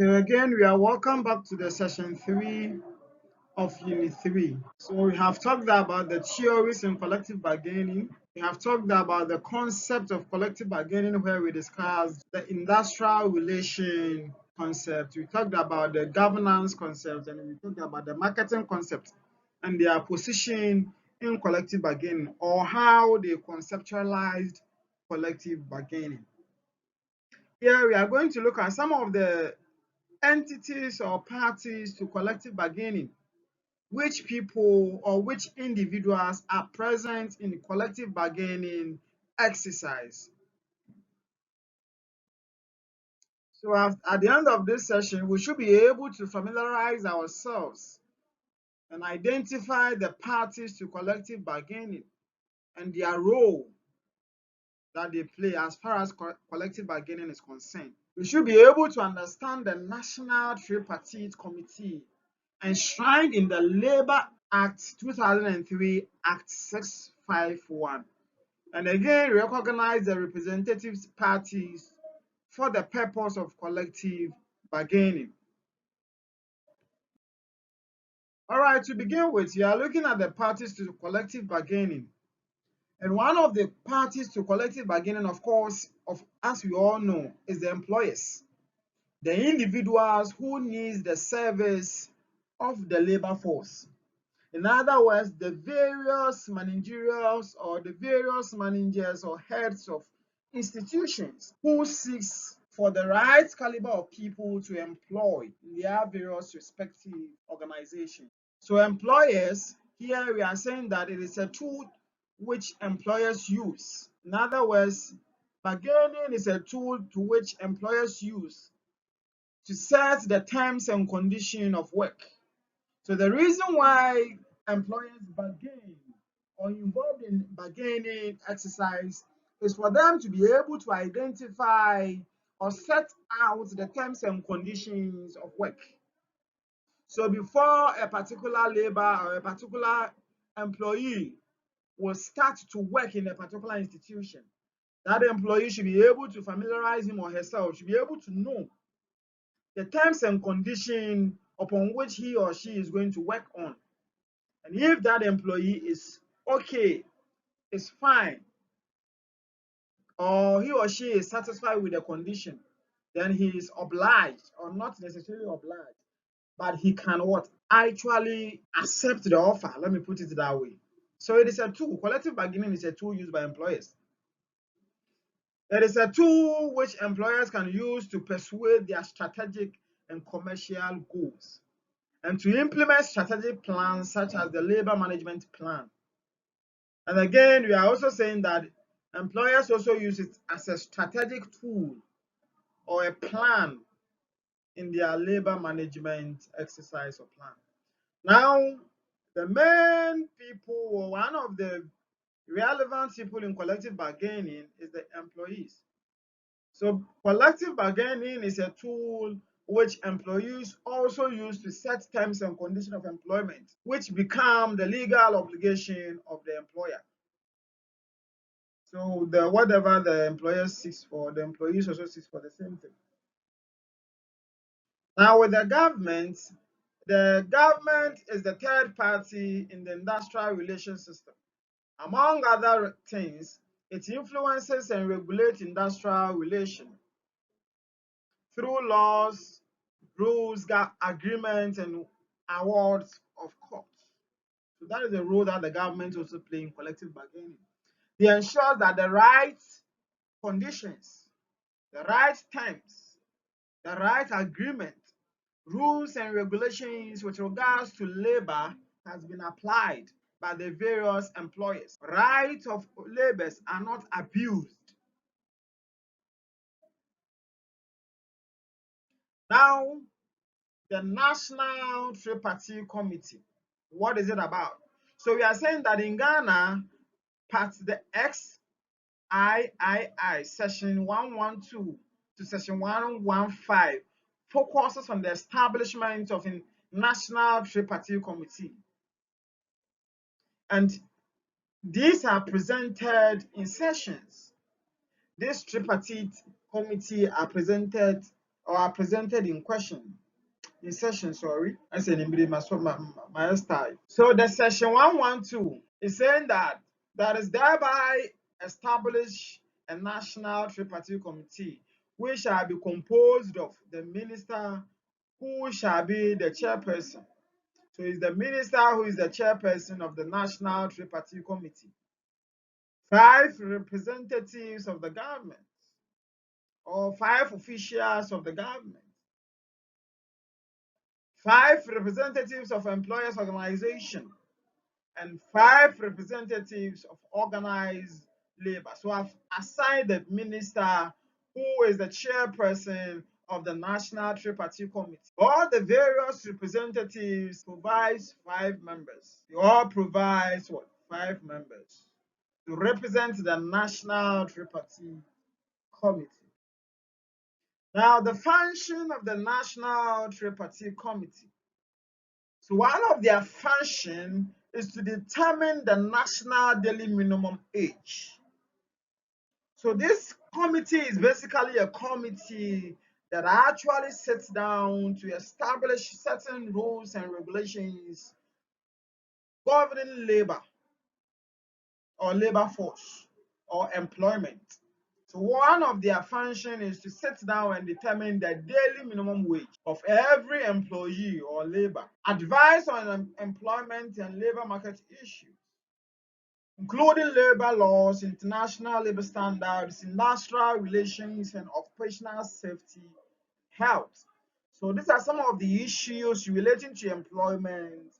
Okay, again, we are welcome back to the session 3 of Unit 3. So we have talked about the theories in collective bargaining. We have talked about the concept of collective bargaining where we discussed the industrial relation concept. We talked about the governance concept and we talked about the marketing concept and their position in collective bargaining or how they conceptualized collective bargaining. Here we are going to look at some of the entities or parties to collective bargaining, which people or which individuals are present in collective bargaining exercise. So at the end of this session, we should be able to familiarize ourselves and identify the parties to collective bargaining and their role that they play as far as collective bargaining is concerned. We should be able to understand the National Tripartite Committee enshrined in the Labour Act 2003, Act 651, and again recognize the representative parties for the purpose of collective bargaining. All right, to begin with, you are looking at the parties to collective bargaining. And one of the parties to collective bargaining, of course, as we all know, is the employers, the individuals who need the service of the labor force. In other words, the various managerials or the various managers or heads of institutions who seeks for the right caliber of people to employ in their various respective organizations. So employers, here we are saying that it is a tool which employers use. In other words, bargaining is a tool to which employers use to set the terms and conditions of work. So the reason why employers bargain or involved in bargaining exercise is for them to be able to identify or set out the terms and conditions of work. So before a particular labor or a particular employee will start to work in a particular institution, that employee should be able to familiarize him or herself, should be able to know the terms and conditions upon which he or she is going to work on. And if that employee is okay, is fine, or he or she is satisfied with the condition, then he is obliged, or not necessarily obliged, but he can what? Actually accept the offer. Let me put it that way. So it is a tool. Collective bargaining is a tool used by employers. It is a tool which employers can use to persuade their strategic and commercial goals and to implement strategic plans such as the labor management plan. And again, we are also saying that employers also use it as a strategic tool or a plan in their labor management exercise or plan. Now, the main people, or one of the relevant people in collective bargaining is the employees. So collective bargaining is a tool which employees also use to set terms and conditions of employment, which become the legal obligation of the employer. So whatever the employer seeks for, the employees also seeks for the same thing. Now with the government is the third party in the industrial relations system. Among other things, it influences and regulates industrial relations through laws, rules, agreements, and awards of court. So that is the role that the government also plays in collective bargaining. They ensure that the right conditions, the right terms, the right agreement, rules and regulations with regards to labor has been applied by the various employers. Rights of laborers are not abused. Now, the National Tripartite Committee, what is it about? So we are saying that in Ghana, the XIII, section 112 to section 115, focuses on the establishment of a National Tripartite Committee. And these are presented in sessions. This tripartite committee are presented or are presented in session, sorry. I said in my style. So the section 112 is saying that is thereby establish a national tripartite committee which shall be composed of the minister who shall be the chairperson. So it's the minister who is the chairperson of the national tripartite committee. 5 representatives of the government or 5 officials of the government. 5 representatives of employers organization and 5 representatives of organized labor. So I've assigned the minister who is the chairperson of the National Tripartite Committee. All the various representatives provides 5 members. They all provides what? 5 members to represent the National Tripartite Committee. Now, the function of the National Tripartite Committee. So one of their function is to determine the national daily minimum age. So this committee is basically a committee that actually sits down to establish certain rules and regulations governing labor or labor force or employment. So one of their function is to sit down and determine the daily minimum wage of every employee or labor, advise on employment and labor market issues, including labor laws, international labor standards, industrial relations, and occupational safety, health. So these are some of the issues relating to employment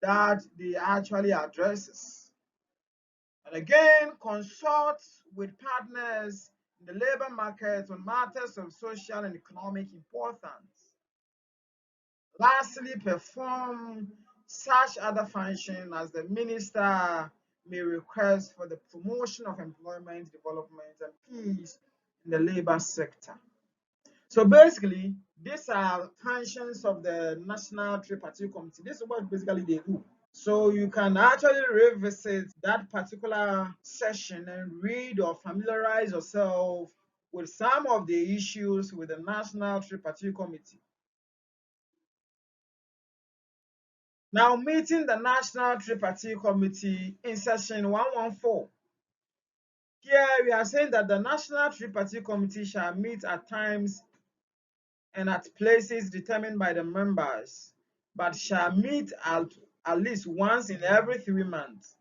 that they actually addresses. And again, consult with partners in the labor market on matters of social and economic importance. Lastly, perform such other functions as the minister may request for the promotion of employment, development, and peace in the labor sector. So basically, these are functions of the National Tripartite Committee. This is what basically they do. So you can actually revisit that particular session and read or familiarize yourself with some of the issues with the National Tripartite Committee. Now, meeting the National Tripartite Committee in session 114. Here we are saying that the National Tripartite Committee shall meet at times and at places determined by the members, but shall meet at least once in every 3 months.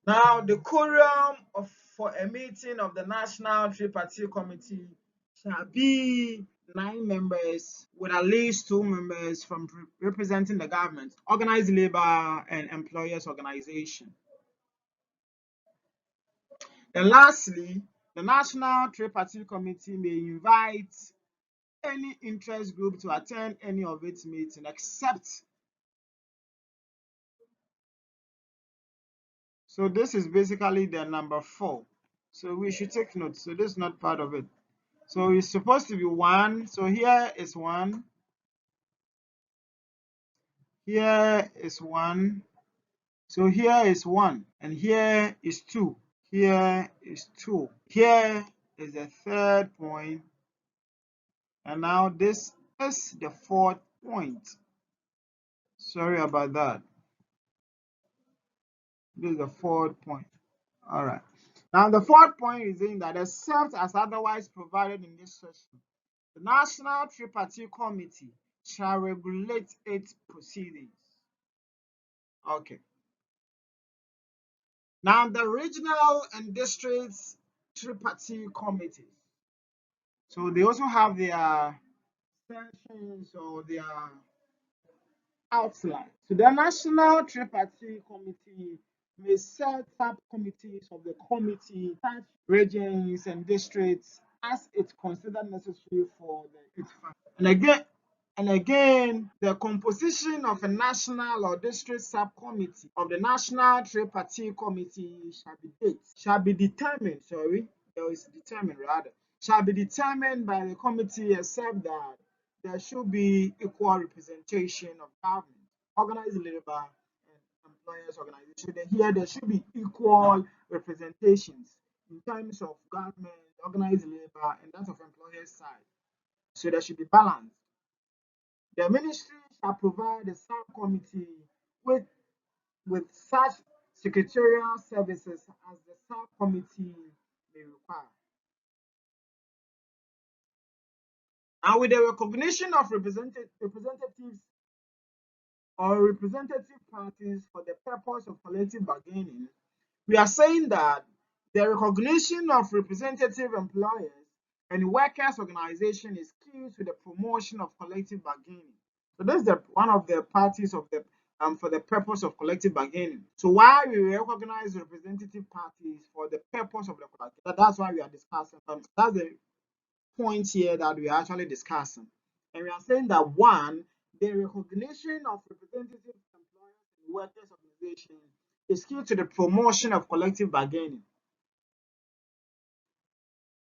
Now, the quorum for a meeting of the National Tripartite Committee shall be 9 members, with at least 2 members from representing the government, organized labor, and employers' organization. And lastly, the National Tripartite Committee may invite any interest group to attend any of its meetings except. So this is basically the number 4. So we should take note. So this is not part of it. So it's supposed to be 1. So here is 1. Here is 1. So here is 1. And here is 2. Here is 2. Here is the 3rd point. And now this is the 4th point. Sorry about that. This is the 4th point. All right. Now the 4th point is in that except as otherwise provided in this session, the National Tripartite Committee shall regulate its proceedings. Okay. Now the regional and district tripartite committees. So they also have their sessions or their outline. So the National Tripartite Committee may set up committees of the committee, regions and districts as it considered necessary for its function. And again, the composition of a national or district subcommittee of the National Tripartite Committee shall be determined by the committee, except that there should be equal representation of government, organized labor, and employers' organization. Here, there should be equal representations in terms of government, organized labor, and that of employers' side. So there should be balance. The ministry shall provide the subcommittee with such secretarial services as the subcommittee may require. And with the recognition of representatives or representative parties for the purpose of collective bargaining, we are saying that the recognition of representative employers and workers' organization is key to the promotion of collective bargaining. So this is one of the parties of the for the purpose of collective bargaining. So why we recognize representative parties for the purpose of the collective, that's why we are discussing. That's the point here that we are actually discussing. And we are saying that one, the recognition of representative employers and workers' organization is key to the promotion of collective bargaining.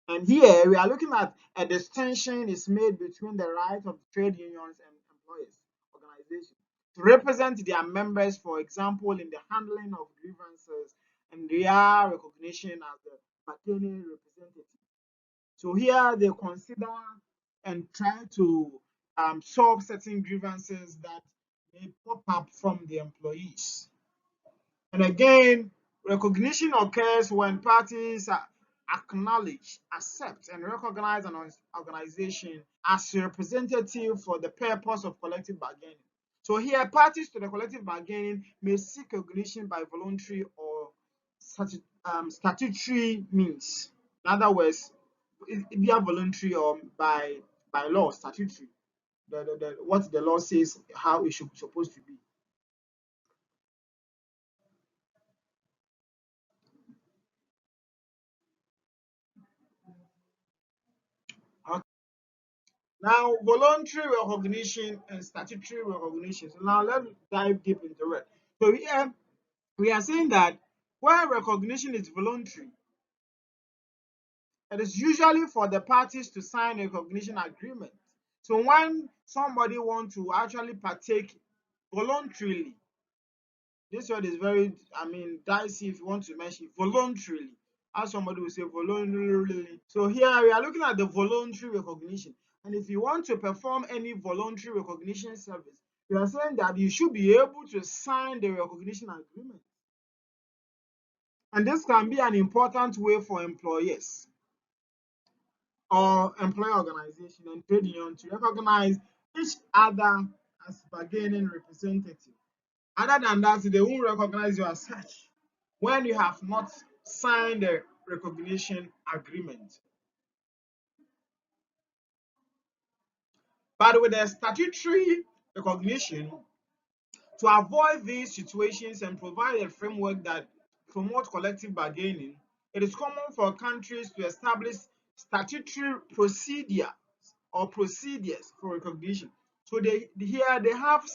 And here we are looking at a distinction is made between the right of trade unions and employers organizations to represent their members, for example, in the handling of grievances and their recognition as the bargaining representative. So here they consider and try to solve certain grievances that may pop up from the employees. And again, recognition occurs when parties acknowledge, accept, and recognize an organization as representative for the purpose of collective bargaining. So here, parties to the collective bargaining may seek recognition by voluntary or statutory means. In other words, either voluntary or by law, statutory. What the law says how it should supposed to be. Okay. Now, voluntary recognition and statutory recognition. So now let's dive deep into it. So here we are saying that where recognition is voluntary, it is usually for the parties to sign a recognition agreement. So when somebody wants to actually partake voluntarily, this word is very, dicey if you want to mention voluntarily. As somebody will say voluntarily. So here we are looking at the voluntary recognition. And if you want to perform any voluntary recognition service, we are saying that you should be able to sign the recognition agreement. And this can be an important way for employers or employer organization and trade union to recognize each other as bargaining representative. Other than that, they won't recognize you as such when you have not signed the recognition agreement. But with the statutory recognition, to avoid these situations and provide a framework that promotes collective bargaining, it is common for countries to establish statutory procedures for recognition. So they have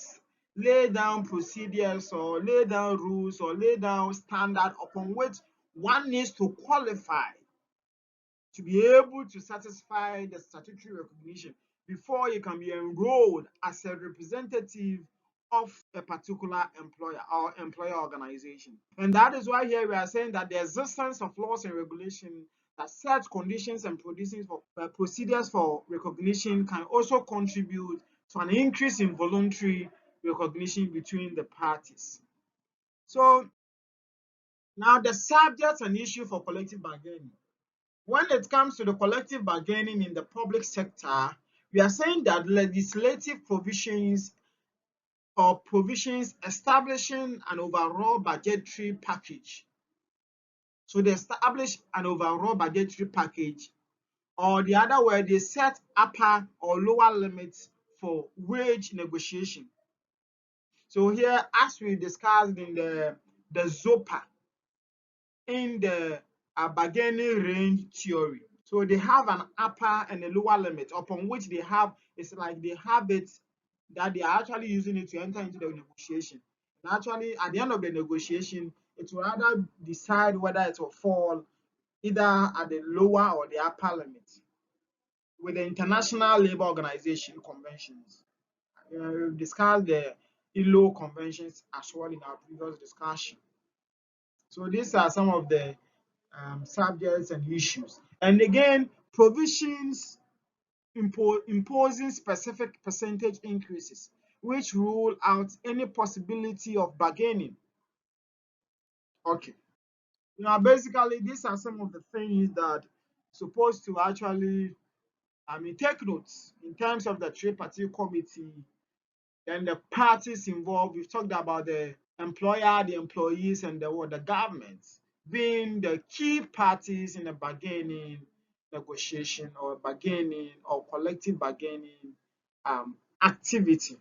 lay down procedures or lay down rules or lay down standard upon which one needs to qualify to be able to satisfy the statutory recognition before you can be enrolled as a representative of a particular employer or employer organization. And that is why here we are saying that the existence of laws and regulations that set conditions and procedures for recognition can also contribute to an increase in voluntary recognition between the parties. So now the subject and issue for collective bargaining. When it comes to the collective bargaining in the public sector, we are saying that legislative provisions or provisions establishing an overall budgetary package. So they establish an overall budgetary package, or the other way, they set upper or lower limits for wage negotiation. So here, as we discussed in the ZOPA, in the bargaining range theory. So they have an upper and a lower limit upon which they have, it's like they have it that they are actually using it to enter into the negotiation. And actually, at the end of the negotiation, it will either decide whether it will fall either at the lower or the upper limit with the International Labour Organization conventions. We've discussed the ILO conventions as well in our previous discussion. So these are some of the subjects and issues. And again, provisions imposing specific percentage increases, which rule out any possibility of bargaining. Okay. Basically, these are some of the things that supposed to actually, take notes in terms of the tripartite committee. Then the parties involved. We've talked about the employer, the employees, and the government being the key parties in a bargaining negotiation or bargaining or collective bargaining activity.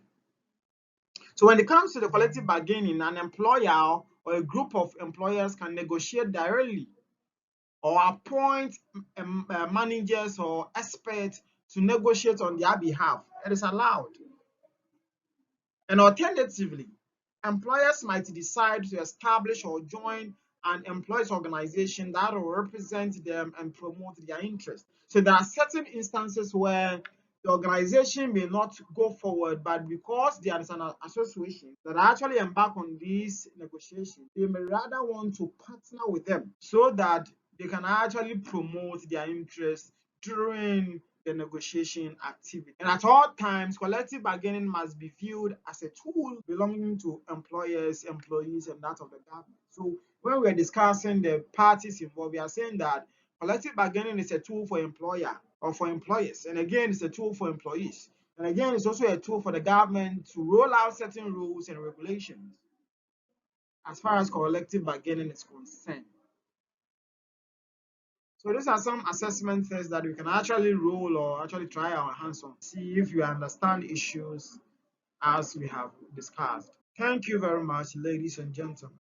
So when it comes to the collective bargaining, an employer or a group of employers can negotiate directly or appoint managers or experts to negotiate on their behalf. It is allowed. And alternatively, employers might decide to establish or join an employees organization that will represent them and promote their interests. So there are certain instances where the organization may not go forward, but because there is an association that actually embark on these negotiations, they may rather want to partner with them so that they can actually promote their interests during the negotiation activity. And at all times, collective bargaining must be viewed as a tool belonging to employers, employees, and that of the government. So when we're discussing the parties involved, we are saying that collective bargaining is a tool for employer or for employers. And again, it's a tool for employees. And again, it's also a tool for the government to roll out certain rules and regulations as far as collective bargaining is concerned. So these are some assessment tests that we can actually roll or actually try our hands on, see if you understand issues as we have discussed. Thank you very much, ladies and gentlemen.